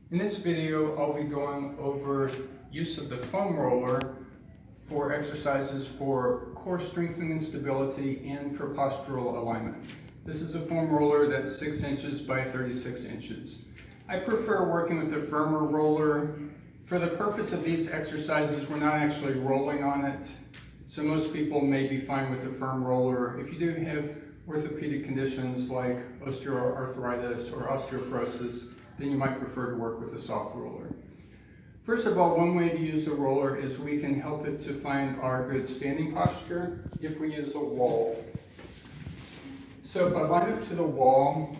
In this video, I'll be going over use of the foam roller for exercises for core strengthening and stability and for postural alignment. This is a foam roller that's 6 inches by 36 inches. I prefer working with a firmer roller. For the purpose of these exercises, we're not actually rolling on it, so most people may be fine with a firm roller. If you do have orthopedic conditions like osteoarthritis or osteoporosis, then you might prefer to work with a soft roller. First of all, one way to use a roller is we can help it to find our good standing posture if we use a wall. So if I line up to the wall,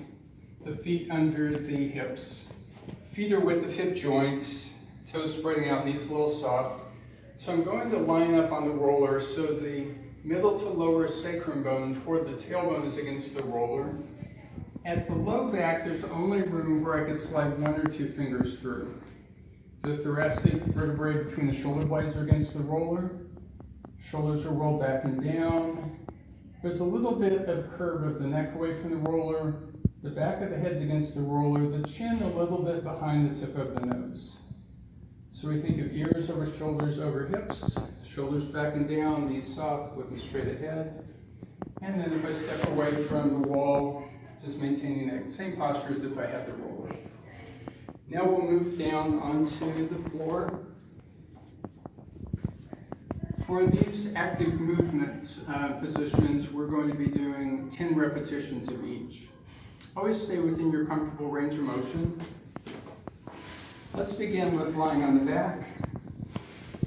the feet under the hips. Feet are with the hip joints, toes spreading out, knees a little soft. So I'm going to line up on the roller so the middle to lower sacrum bone toward the tailbone is against the roller. At the low back, there's only room where I can slide 1 or 2 fingers through. The thoracic vertebrae between the shoulder blades are against the roller. Shoulders are rolled back and down. There's a little bit of curve of the neck away from the roller. The back of the head's against the roller. The chin a little bit behind the tip of the nose. So we think of ears over shoulders over hips, shoulders back and down, knees soft, looking straight ahead. And then if I step away from the wall, just maintaining that same posture as if I had the roller. Now we'll move down onto the floor. For these active movement positions, we're going to be doing 10 repetitions of each. Always stay within your comfortable range of motion. Let's begin with lying on the back.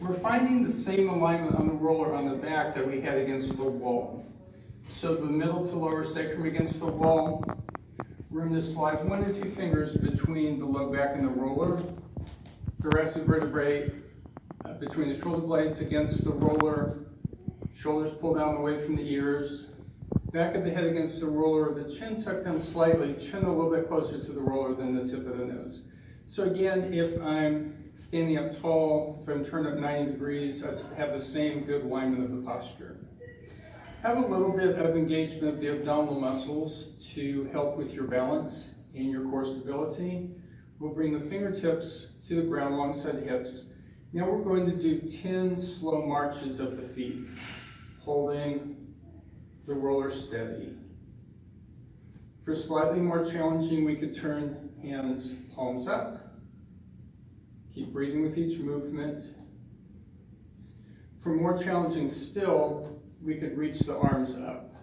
We're finding the same alignment on the roller on the back that we had against the wall. So the middle to lower sacrum against the wall, room to slide 1 or 2 fingers between the low back and the roller, thoracic vertebrae between the shoulder blades against the roller, shoulders pulled down away from the ears, back of the head against the roller, the chin tucked down slightly, chin a little bit closer to the roller than the tip of the nose. So again, if I'm standing up tall, if I'm turned up 90 degrees, I have the same good alignment of the posture. Have a little bit of engagement of the abdominal muscles to help with your balance and your core stability. We'll bring the fingertips to the ground alongside the hips. Now we're going to do 10 slow marches of the feet, holding the roller steady. For slightly more challenging, we could turn hands palms up. Keep breathing with each movement. For more challenging still, we could reach the arms up.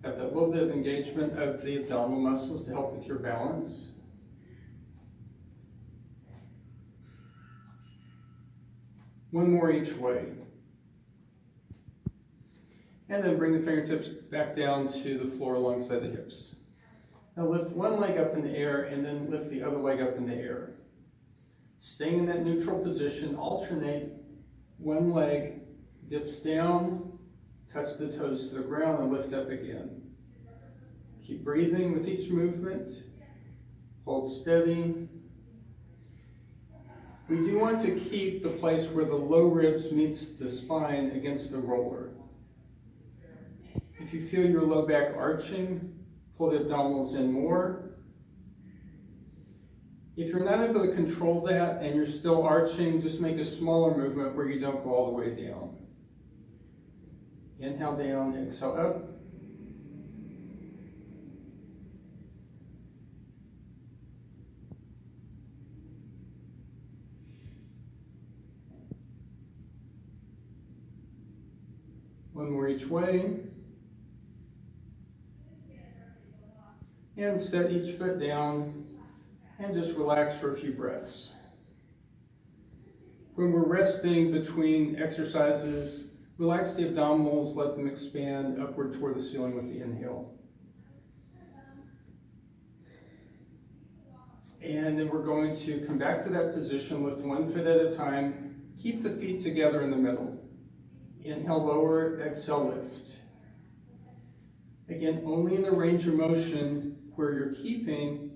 Have that little bit of engagement of the abdominal muscles to help with your balance. One more each way. And then bring the fingertips back down to the floor alongside the hips. Now lift one leg up in the air and then lift the other leg up in the air. Staying in that neutral position, alternate. One leg dips down, touch the toes to the ground, and lift up again. Keep breathing with each movement. Hold steady. We do want to keep the place where the low ribs meets the spine against the roller. If you feel your low back arching, pull the abdominals in more. If you're not able to control that and you're still arching, just make a smaller movement where you don't go all the way down. Inhale down, exhale up. One more each way. And set each foot down. And just relax for a few breaths. When we're resting between exercises, relax the abdominals, let them expand upward toward the ceiling with the inhale. And then we're going to come back to that position, lift 1 foot at a time, keep the feet together in the middle. Inhale, lower, exhale, lift. Again, only in the range of motion where you're keeping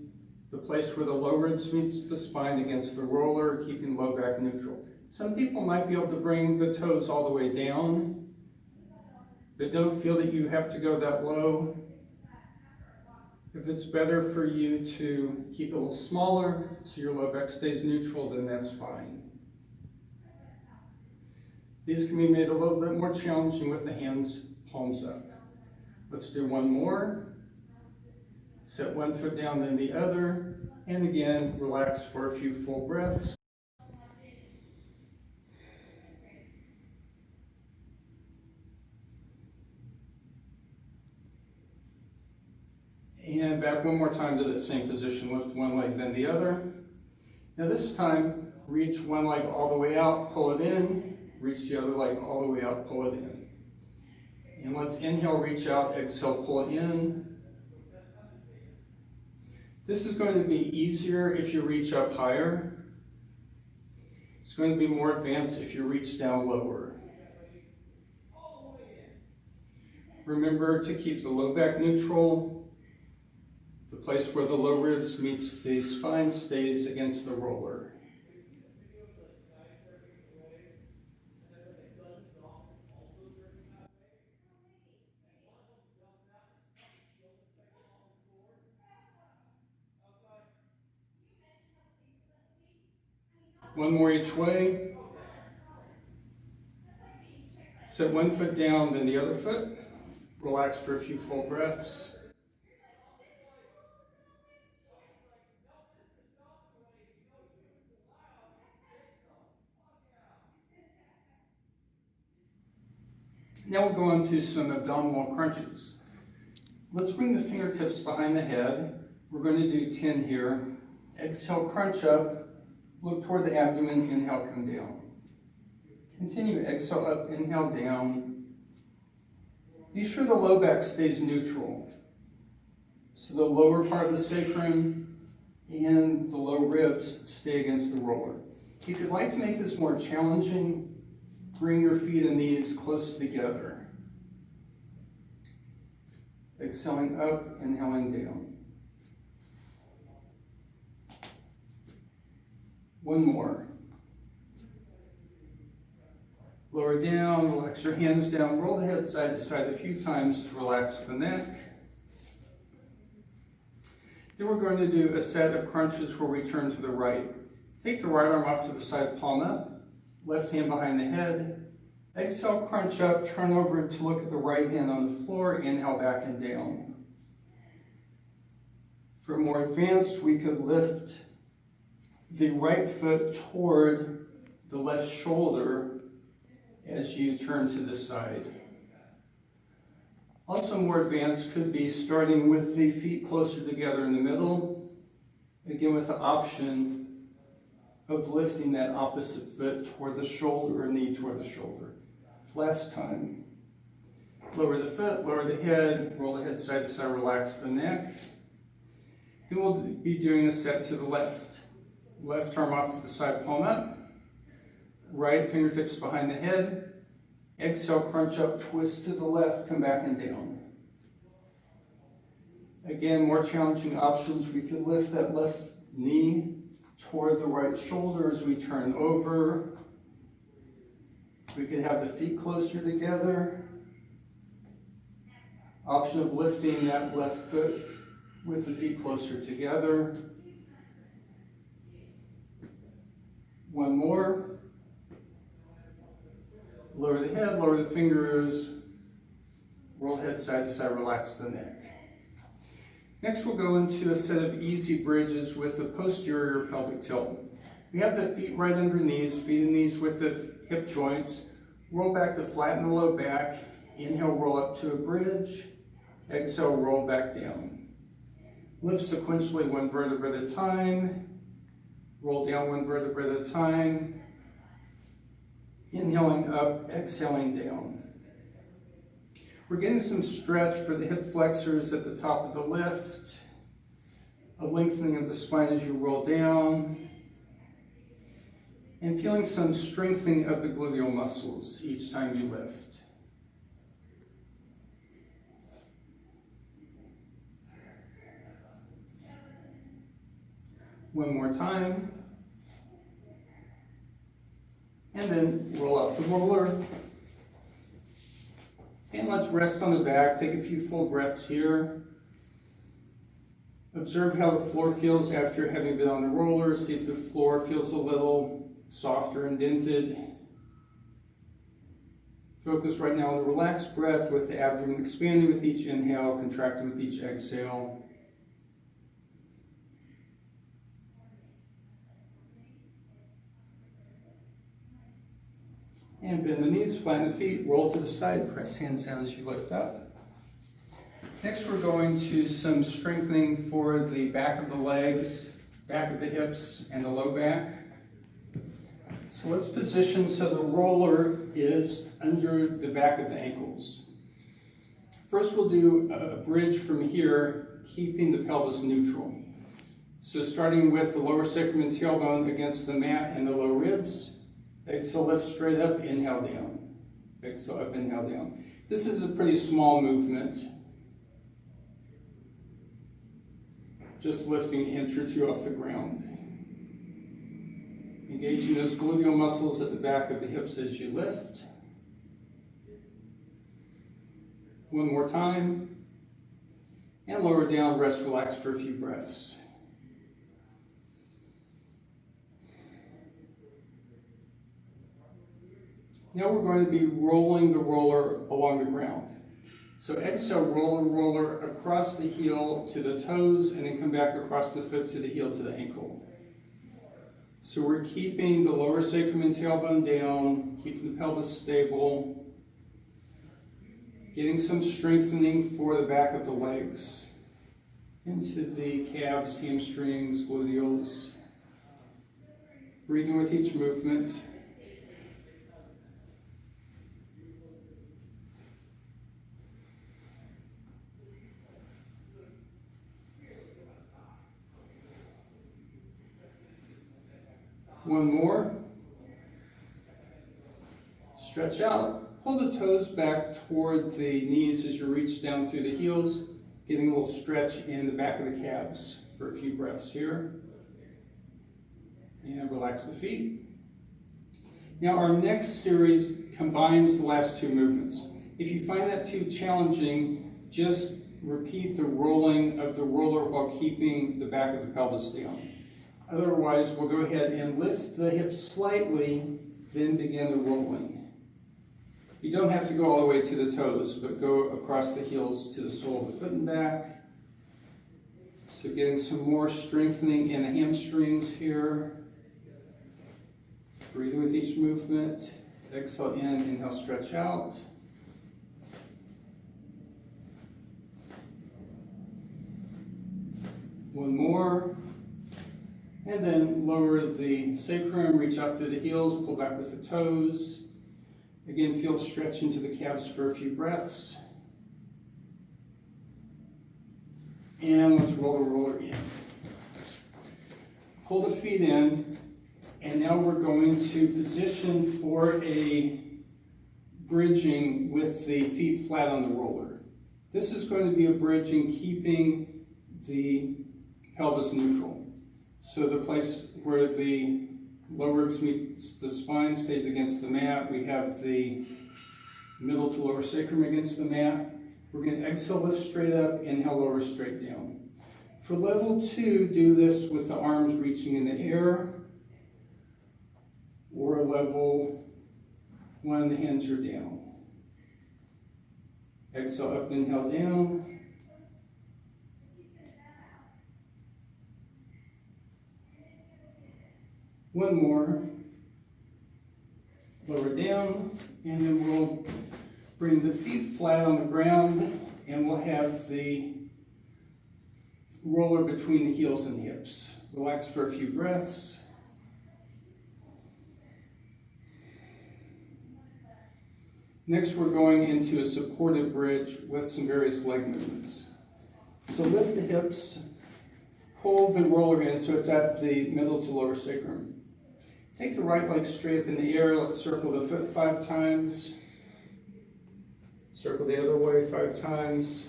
the place where the low ribs meets the spine against the roller, keeping low back neutral. Some people might be able to bring the toes all the way down, but don't feel that you have to go that low. If it's better for you to keep it a little smaller so your low back stays neutral, then that's fine. These can be made a little bit more challenging with the hands palms up. Let's do one more. Set one foot down, then the other, and again, relax for a few full breaths. And back one more time to that same position. Lift one leg, then the other. Now this time, reach one leg all the way out, pull it in. Reach the other leg all the way out, pull it in. And let's inhale, reach out, exhale, pull it in. This is going to be easier if you reach up higher. It's going to be more advanced if you reach down lower. Remember to keep the low back neutral. The place where the low ribs meets the spine stays against the roller. One more each way. Set one foot down, then the other foot. Relax for a few full breaths. Now we'll go on to some abdominal crunches. Let's bring the fingertips behind the head. We're going to do 10 here. Exhale, crunch up. Look toward the abdomen. Inhale, come down. Continue, exhale up, inhale down. Be sure the low back stays neutral. So the lower part of the sacrum and the low ribs stay against the roller. If you'd like to make this more challenging, bring your feet and knees close together. Exhaling up, inhaling down. One more. Lower down, relax your hands down, roll the head side to side a few times to relax the neck. Then we're going to do a set of crunches where we turn to the right. Take the right arm off to the side, palm up. Left hand behind the head. Exhale, crunch up, turn over to look at the right hand on the floor. Inhale, back and down. For more advanced, we could lift the right foot toward the left shoulder as you turn to the side. Also more advanced could be starting with the feet closer together in the middle, again with the option of lifting that opposite foot toward the shoulder or knee toward the shoulder. Last time. Lower the foot, lower the head, roll the head side to side, relax the neck. Then we'll be doing a set to the left. Left arm off to the side, palm up. Right fingertips behind the head. Exhale, crunch up, twist to the left, come back and down. Again, more challenging options. We could lift that left knee toward the right shoulder as we turn over. We could have the feet closer together. Option of lifting that left foot with the feet closer together. One more. Lower the head, lower the fingers. Roll the head side to side, relax the neck. Next we'll go into a set of easy bridges with the posterior pelvic tilt. We have the feet right under knees, feet and knees with the hip joints. Roll back to flatten the low back. Inhale, roll up to a bridge. Exhale, roll back down. Lift sequentially one vertebra at a time. Roll down one vertebra at a time. Inhaling up, exhaling down. We're getting some stretch for the hip flexors at the top of the lift. A lengthening of the spine as you roll down. And feeling some strengthening of the gluteal muscles each time you lift. One more time. And then roll up the roller. And let's rest on the back. Take a few full breaths here. Observe how the floor feels after having been on the roller. See if the floor feels a little softer and indented. Focus right now on the relaxed breath with the abdomen expanding with each inhale, contracting with each exhale. And bend the knees, flatten the feet, roll to the side, press hands down as you lift up. Next, we're going to some strengthening for the back of the legs, back of the hips, and the low back. So let's position so the roller is under the back of the ankles. First, we'll do a bridge from here, keeping the pelvis neutral. So starting with the lower sacrum and tailbone against the mat and the low ribs. Exhale, lift straight up, inhale down. Exhale up, inhale down. This is a pretty small movement. Just lifting an inch or two off the ground. Engaging those gluteal muscles at the back of the hips as you lift. One more time. And lower down, rest, relax for a few breaths. Now we're going to be rolling the roller along the ground. So exhale, roller across the heel to the toes, and then come back across the foot to the heel to the ankle. So we're keeping the lower sacrum and tailbone down, keeping the pelvis stable, getting some strengthening for the back of the legs, into the calves, hamstrings, gluteals. Breathing with each movement. One more. Stretch out. Pull the toes back towards the knees as you reach down through the heels, getting a little stretch in the back of the calves for a few breaths here. And relax the feet. Now our next series combines the last two movements. If you find that too challenging, just repeat the rolling of the roller while keeping the back of the pelvis down. Otherwise, we'll go ahead and lift the hips slightly, then begin the rolling. You don't have to go all the way to the toes, but go across the heels to the sole of the foot and back. So getting some more strengthening in the hamstrings here. Breathing with each movement. Exhale in, inhale, stretch out. One more. And then lower the sacrum, reach out through the heels, pull back with the toes. Again, feel stretch into the calves for a few breaths. And let's roll the roller in. Pull the feet in, and now we're going to position for a bridging with the feet flat on the roller. This is going to be a bridging keeping the pelvis neutral. So the place where the lower ribs meets the spine stays against the mat. We have the middle to lower sacrum against the mat. We're going to exhale, lift straight up, inhale, lower straight down. For level 2, do this with the arms reaching in the air. Or level 1, the hands are down. Exhale, up, inhale, down. One more. Lower down, and then we'll bring the feet flat on the ground, and we'll have the roller between the heels and the hips. Relax for a few breaths. Next, we're going into a supported bridge with some various leg movements. So lift the hips, pull the roller in so it's at the middle to lower sacrum. Take the right leg straight up in the air. Let's circle the foot 5 times. Circle the other way 5 times.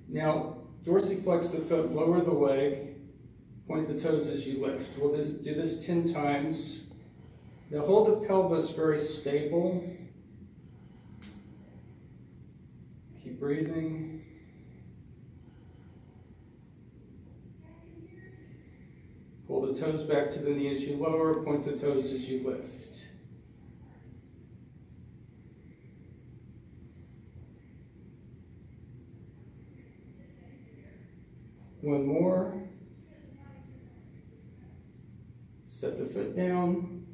Now, dorsiflex the foot, lower the leg, point the toes as you lift. We'll do this 10 times. Now hold the pelvis very stable. Keep breathing. Pull the toes back to the knee as you lower, point the toes as you lift. One more. Set the foot down.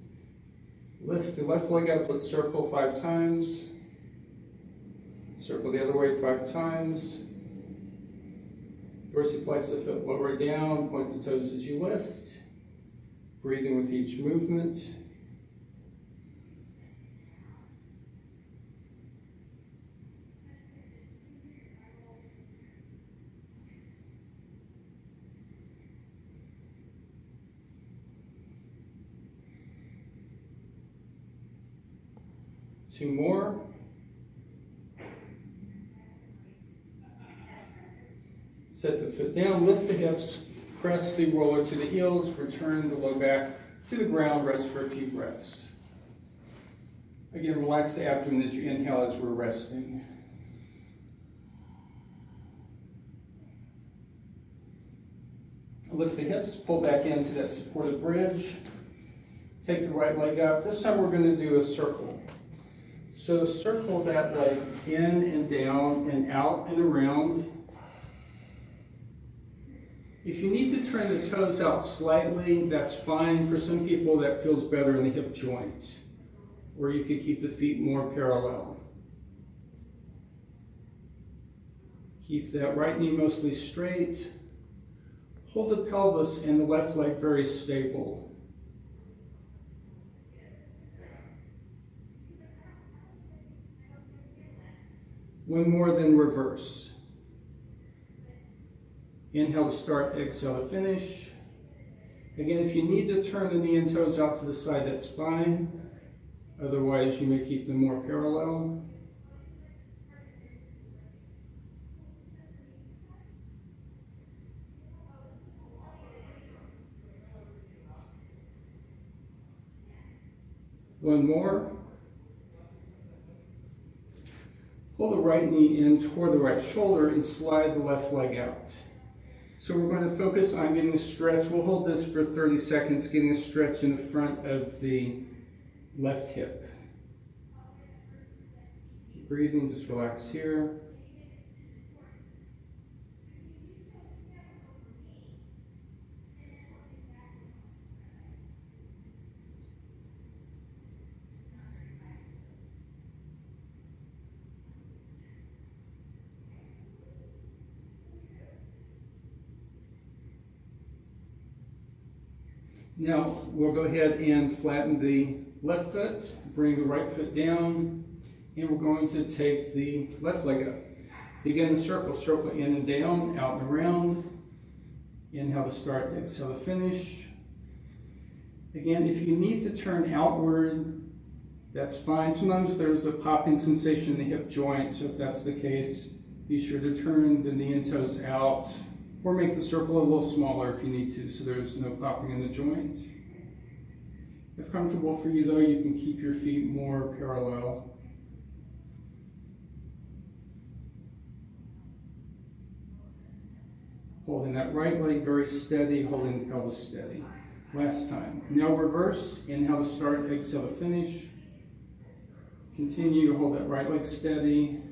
Lift the left leg up, let's circle 5 times. Circle the other way 5 times. Dorsiflex the foot lower down, point the toes as you lift. Breathing with each movement. Two more. Set the foot down, lift the hips, press the roller to the heels, return the low back to the ground, rest for a few breaths. Again, relax the abdomen as you inhale as we're resting. Lift the hips, pull back into that supported bridge. Take the right leg up. This time we're going to do a circle. So circle that leg in and down and out and around. If you need to turn the toes out slightly, that's fine. For some people that feels better in the hip joint. Or you could keep the feet more parallel. Keep that right knee mostly straight. Hold the pelvis and the left leg very stable. One more, then reverse. Inhale to start, exhale to finish. Again, if you need to turn the knee and toes out to the side, that's fine. Otherwise, you may keep them more parallel. One more. Pull the right knee in toward the right shoulder and slide the left leg out. So we're going to focus on getting a stretch. We'll hold this for 30 seconds, getting a stretch in the front of the left hip. Keep breathing, just relax here. Now we'll go ahead and flatten the left foot, bring the right foot down, and we're going to take the left leg up. Begin the circle, circle in and down, out and around. Inhale to start, exhale to finish. Again, if you need to turn outward, that's fine. Sometimes there's a popping sensation in the hip joint, so if that's the case, be sure to turn the knee and toes out. Or make the circle a little smaller if you need to, so there's no popping in the joint. If comfortable for you though, you can keep your feet more parallel. Holding that right leg very steady, holding the pelvis steady. Last time. Now reverse, inhale to start, exhale to finish. Continue to hold that right leg steady.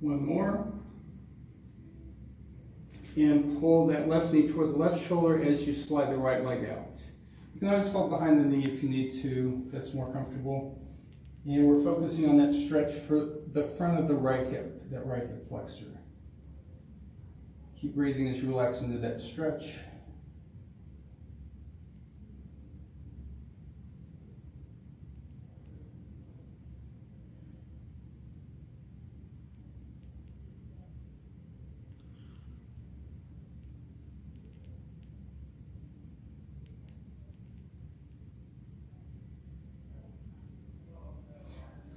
One more. And pull that left knee toward the left shoulder as you slide the right leg out. You can always hold behind the knee if you need to, if that's more comfortable. And we're focusing on that stretch for the front of the right hip, that right hip flexor. Keep breathing as you relax into that stretch.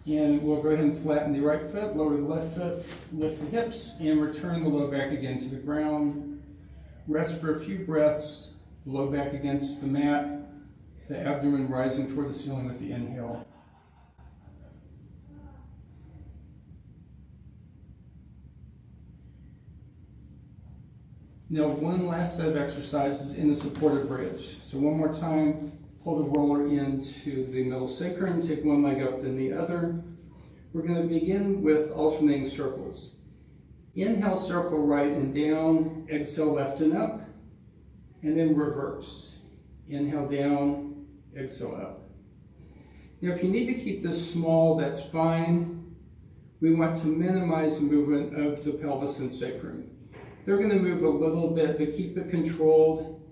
And we'll go ahead and flatten the right foot, lower the left foot, lift the hips, and return the low back again to the ground. Rest for a few breaths. The low back against the mat, the abdomen rising toward the ceiling with the inhale. Now one last set of exercises in the supported bridge. So one more time, pull the roller into the middle sacrum, take one leg up then the other. We're going to begin with alternating circles. Inhale, circle right and down, exhale left and up, and then reverse. Inhale down, exhale up. Now if you need to keep this small, that's fine. We want to minimize the movement of the pelvis and sacrum. They're going to move a little bit, but keep it controlled.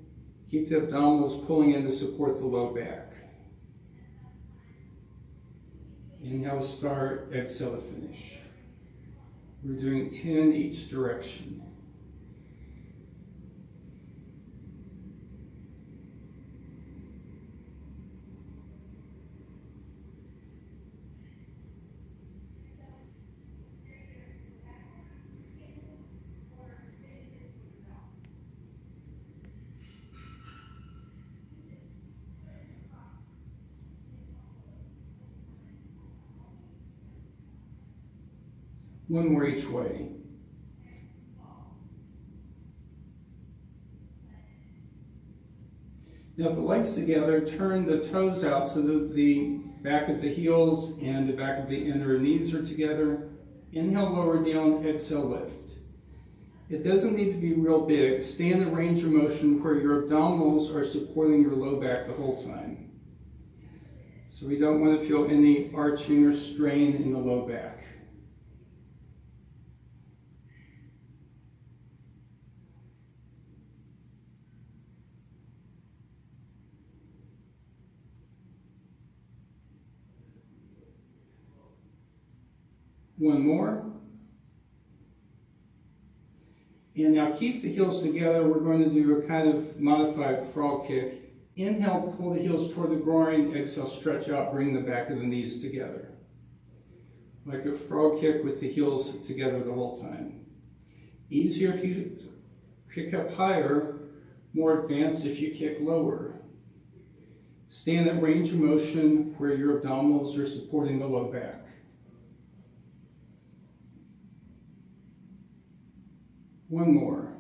Keep the abdominals pulling in to support the low back. Inhale to start, exhale to finish. We're doing 10 each direction. One more each way. Now with the legs together, turn the toes out so that the back of the heels and the back of the inner knees are together. Inhale, lower down, exhale, lift. It doesn't need to be real big. Stay in the range of motion where your abdominals are supporting your low back the whole time. So we don't want to feel any arching or strain in the low back. One more. And now keep the heels together. We're going to do a kind of modified frog kick. Inhale, pull the heels toward the groin. Exhale, stretch out, bring the back of the knees together. Like a frog kick with the heels together the whole time. Easier if you kick up higher, more advanced if you kick lower. Stay in that range of motion where your abdominals are supporting the low back. One more.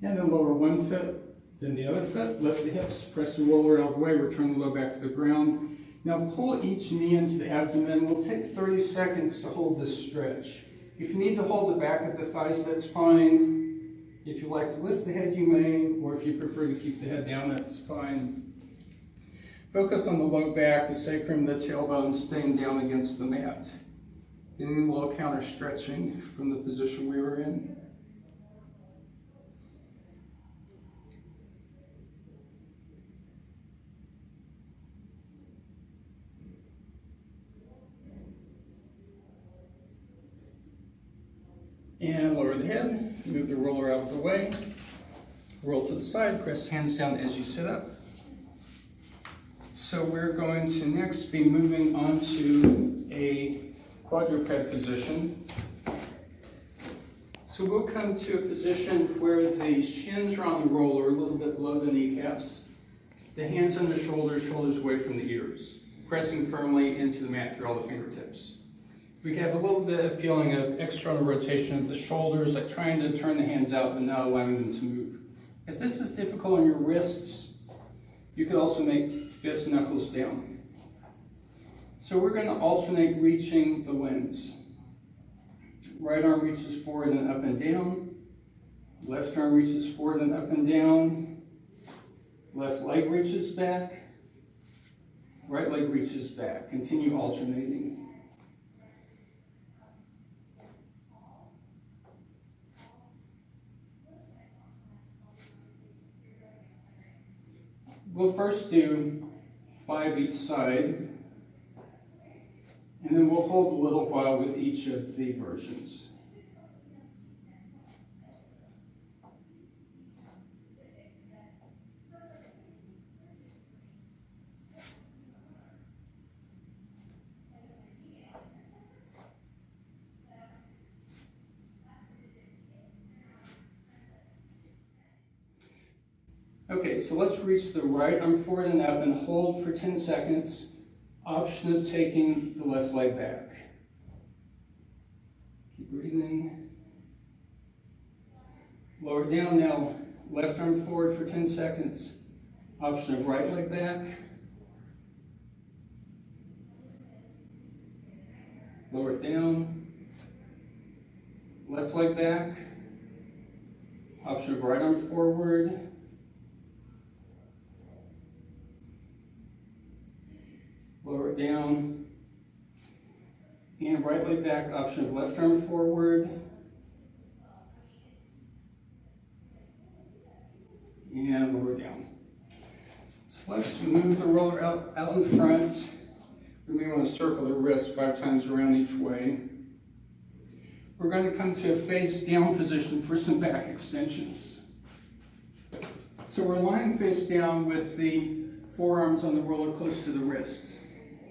And then lower one foot, then the other foot. Lift the hips, press the roller out of the way, return the low back to the ground. Now pull each knee into the abdomen. We'll take 30 seconds to hold this stretch. If you need to hold the back of the thighs, that's fine. If you like to lift the head, you may, or if you prefer to keep the head down, that's fine. Focus on the low back, the sacrum, the tailbone staying down against the mat. Getting a little counter stretching from the position we were in. And lower the head, move the roller out of the way, roll to the side, press hands down as you sit up. So we're going to next be moving on to a quadruped position. So we'll come to a position where the shins are on the roller, a little bit below the kneecaps. The hands on the shoulders, shoulders away from the ears, pressing firmly into the mat through all the fingertips. We have a little bit of feeling of external rotation of the shoulders, like trying to turn the hands out but not allowing them to move. If this is difficult on your wrists, you could also make fists and knuckles down. So we're going to alternate reaching the limbs. Right arm reaches forward and up and down. Left arm reaches forward and up and down. Left leg reaches back. Right leg reaches back. Continue alternating. We'll first do 5 each side. And then we'll hold a little while with each of the versions. Okay, so let's reach the right arm forward and up and hold for 10 seconds. Option of taking the left leg back. Keep breathing. Lower down now. Left arm forward for 10 seconds. Option of right leg back. Lower it down. Left leg back. Option of right arm forward. Lower it down. And right leg back. Option of left arm forward. And lower down. So let's move the roller out in front. We may want to circle the wrist 5 times around each way. We're going to come to a face down position for some back extensions. So we're lying face down with the forearms on the roller close to the wrists.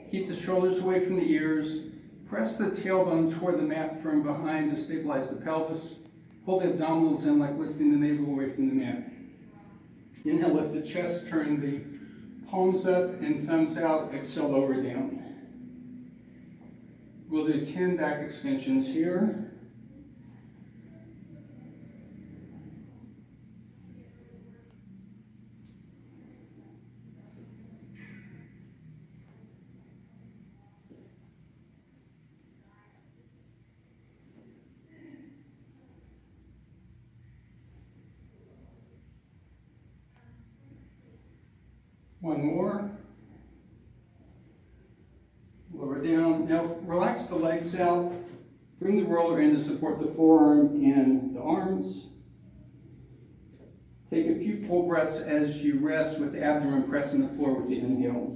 Keep the shoulders away from the ears. Press the tailbone toward the mat from behind to stabilize the pelvis. Hold the abdominals in like lifting the navel away from the mat. Inhale, lift the chest, turn the palms up and thumbs out, exhale, lower down. We'll do 10 back extensions here. One more. Lower down. Now relax the legs out. Bring the roller in to support the forearm and the arms. Take a few full breaths as you rest with the abdomen pressing the floor with the inhale.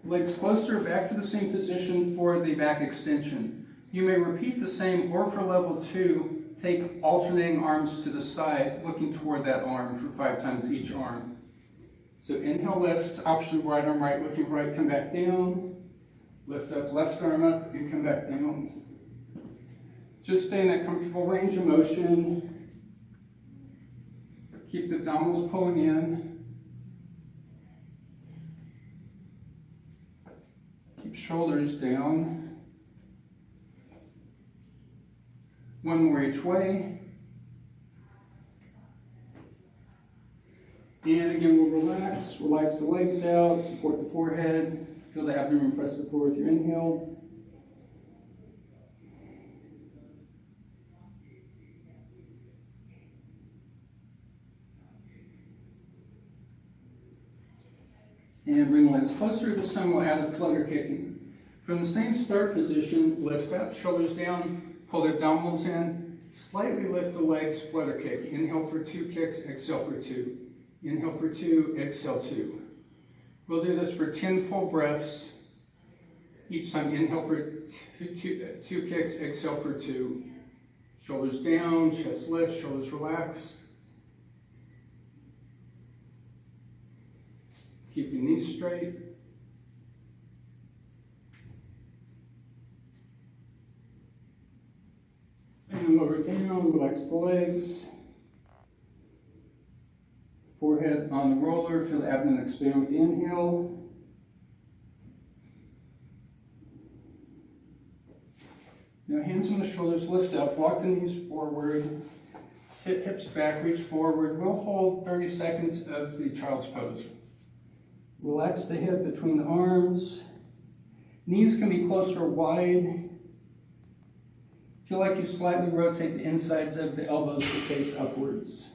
Legs closer, back to the same position for the back extension. You may repeat the same, or for level 2, take alternating arms to the side, looking toward that arm for 5 times each arm. So inhale, lift, option of right arm right, looking right, come back down. Lift up, left arm up, and come back down. Just stay in that comfortable range of motion. Keep the abdominals pulling in. Keep shoulders down. One more each way. And again, we'll relax the legs out, support the forehead, feel the abdomen press the floor with your inhale. And bring the legs closer. This time we'll add a flutter kicking. From the same start position, lift up, shoulders down, pull the abdominals in, slightly lift the legs, flutter kick. Inhale for 2 kicks, exhale for 2. Inhale for 2, exhale 2. We'll do this for 10 full breaths. Each time, inhale for 2 kicks, exhale for 2. Shoulders down, chest lift, shoulders relaxed. Keep your knees straight. And lower down, relax the legs. Forehead on the roller, feel the abdomen expand with the inhale. Now hands on the shoulders, lift up, walk the knees forward, sit hips back, reach forward. We'll hold 30 seconds of the child's pose. Relax the hip between the arms. Knees can be close or wide. Feel like you slightly rotate the insides of the elbows to face upwards.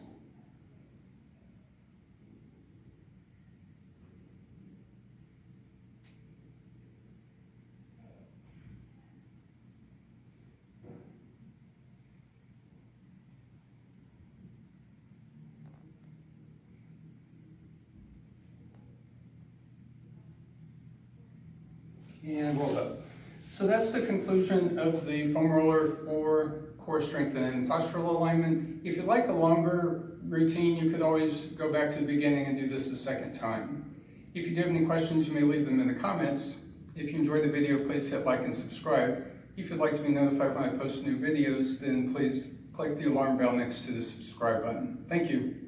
And roll up. So that's the conclusion of the foam roller for core strength and postural alignment. If you'd like a longer routine, you could always go back to the beginning and do this a second time. If you do have any questions, you may leave them in the comments. If you enjoyed the video, please hit like and subscribe. If you'd like to be notified when I post new videos, then please click the alarm bell next to the subscribe button. Thank you.